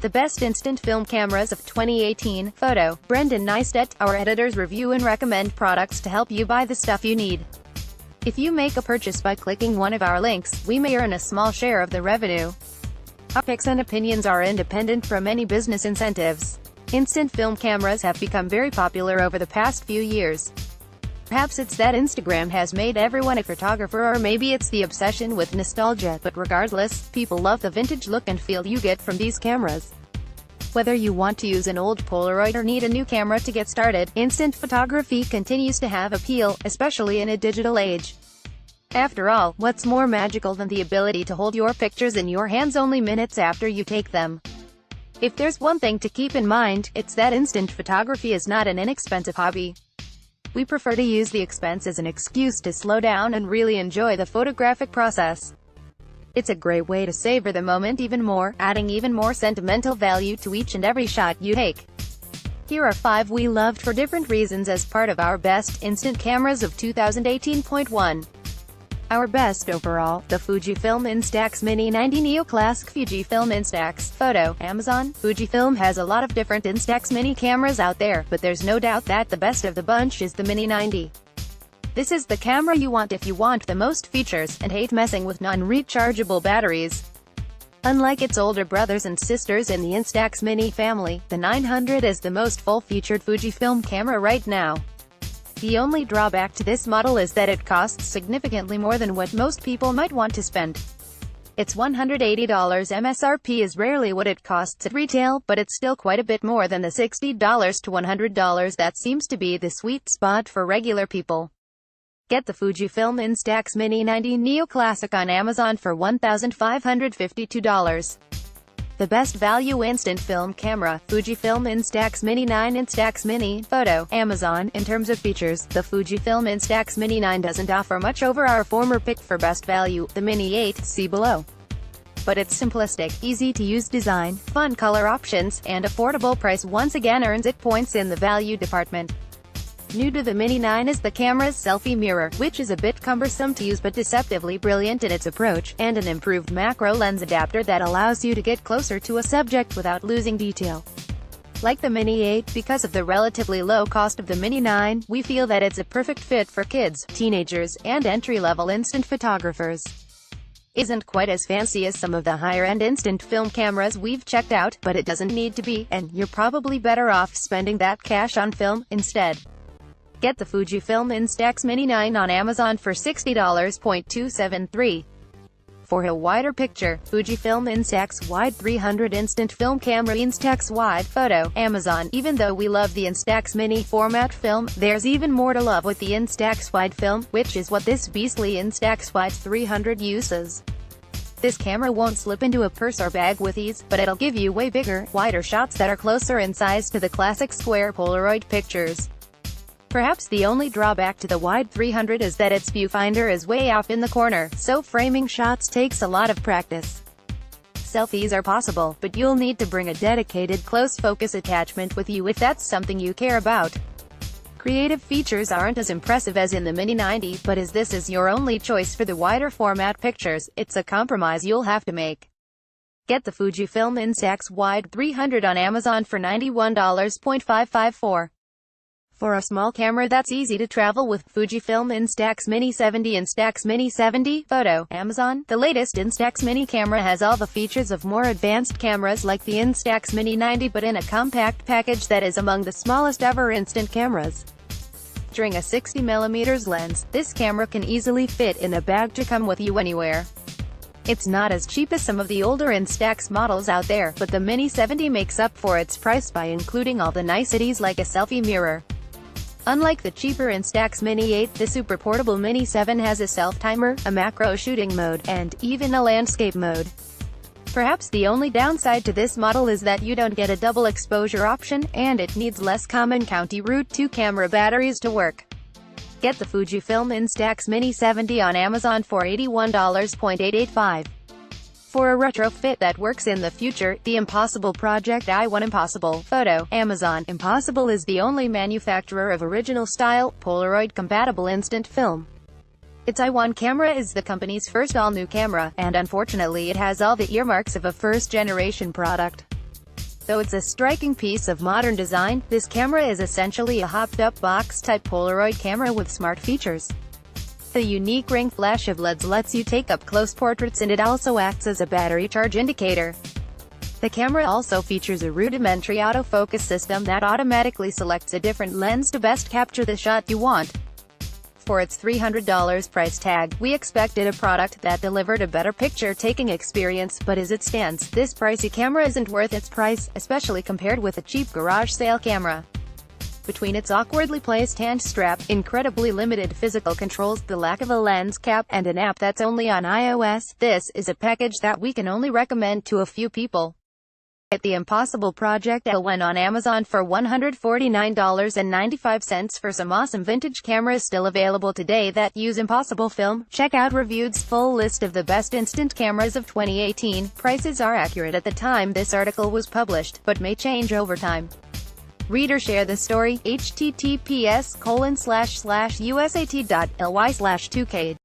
The best instant film cameras of 2018. Photo, Brendan Neistat. Our editors review and recommend products to help you buy the stuff you need. If you make a purchase by clicking one of our links, we may earn a small share of the revenue. Our picks and opinions are independent from any business incentives. Instant film cameras have become very popular over the past few years. Perhaps it's that Instagram has made everyone a photographer, or maybe it's the obsession with nostalgia, but regardless, people love the vintage look and feel you get from these cameras. Whether you want to use an old Polaroid or need a new camera to get started, instant photography continues to have appeal, especially in a digital age. After all, what's more magical than the ability to hold your pictures in your hands only minutes after you take them? If there's one thing to keep in mind, it's that instant photography is not an inexpensive hobby. We prefer to use the expense as an excuse to slow down and really enjoy the photographic process. It's a great way to savor the moment even more, adding even more sentimental value to each and every shot you take. Here are 5 we loved for different reasons as part of our best instant cameras of 2018.1. Our best overall, the Fujifilm Instax Mini 90 Neo Classic. Fujifilm Instax. Photo, Amazon. Fujifilm has a lot of different Instax Mini cameras out there, but there's no doubt that the best of the bunch is the Mini 90. This is the camera you want if you want the most features, and hate messing with non-rechargeable batteries. Unlike its older brothers and sisters in the Instax Mini family, the 900 is the most full-featured Fujifilm camera right now. The only drawback to this model is that it costs significantly more than what most people might want to spend. Its $180 MSRP is rarely what it costs at retail, but it's still quite a bit more than the $60 to $100 that seems to be the sweet spot for regular people. Get the Fujifilm Instax Mini 90 Neo Classic on Amazon for $1,552. The best value instant film camera, Fujifilm Instax Mini 9 Instax Mini. Photo, Amazon. In terms of features, the Fujifilm Instax Mini 9 doesn't offer much over our former pick for best value, the Mini 8, see below. But its simplistic, easy-to-use design, fun color options, and affordable price once again earns it points in the value department. New to the Mini 9 is the camera's selfie mirror, which is a bit cumbersome to use but deceptively brilliant in its approach, and an improved macro lens adapter that allows you to get closer to a subject without losing detail. Like the Mini 8, because of the relatively low cost of the Mini 9, we feel that it's a perfect fit for kids, teenagers, and entry-level instant photographers. Isn't quite as fancy as some of the higher-end instant film cameras we've checked out, but it doesn't need to be, and you're probably better off spending that cash on film instead. Get the Fujifilm Instax Mini 9 on Amazon for $60.273. For a wider picture, Fujifilm Instax Wide 300 Instant Film Camera. Instax Wide. Photo, Amazon. Even though we love the Instax Mini format film, there's even more to love with the Instax Wide film, which is what this beastly Instax Wide 300 uses. This camera won't slip into a purse or bag with ease, but it'll give you way bigger, wider shots that are closer in size to the classic square Polaroid pictures. Perhaps the only drawback to the Wide 300 is that its viewfinder is way off in the corner, so framing shots takes a lot of practice. Selfies are possible, but you'll need to bring a dedicated close focus attachment with you if that's something you care about. Creative features aren't as impressive as in the Mini 90, but as this is your only choice for the wider format pictures, it's a compromise you'll have to make. Get the Fujifilm Instax Wide 300 on Amazon for $91.554. For a small camera that's easy to travel with, Fujifilm Instax Mini 70. Instax Mini 70. Photo, Amazon. The latest Instax Mini camera has all the features of more advanced cameras like the Instax Mini 90, but in a compact package that is among the smallest ever instant cameras. Featuring a 60mm lens, this camera can easily fit in a bag to come with you anywhere. It's not as cheap as some of the older Instax models out there, but the Mini 70 makes up for its price by including all the niceties like a selfie mirror. Unlike the cheaper Instax Mini 8, the super portable Mini 7 has a self-timer, a macro shooting mode, and even a landscape mode. Perhaps the only downside to this model is that you don't get a double exposure option, and it needs less common County Route 2 camera batteries to work. Get the Fujifilm Instax Mini 70 on Amazon for $81.885. For a retrofit that works in the future, the Impossible Project i1. Impossible. Photo, Amazon. Impossible is the only manufacturer of original-style, Polaroid-compatible instant film. Its i1 camera is the company's first all-new camera, and unfortunately it has all the earmarks of a first-generation product. Though it's a striking piece of modern design, this camera is essentially a hopped-up box-type Polaroid camera with smart features. The unique ring flash of LEDs lets you take up-close portraits, and it also acts as a battery charge indicator. The camera also features a rudimentary autofocus system that automatically selects a different lens to best capture the shot you want. For its $300 price tag, we expected a product that delivered a better picture-taking experience, but as it stands, this pricey camera isn't worth its price, especially compared with a cheap garage sale camera. Between its awkwardly placed hand strap, incredibly limited physical controls, the lack of a lens cap, and an app that's only on iOS, this is a package that we can only recommend to a few people. Get the Impossible Project L1 on Amazon for $149.95 for some awesome vintage cameras still available today that use Impossible film. Check out Reviewed's full list of the best instant cameras of 2018. Prices are accurate at the time this article was published, but may change over time. Reader, share the story. https://usat.ly/2k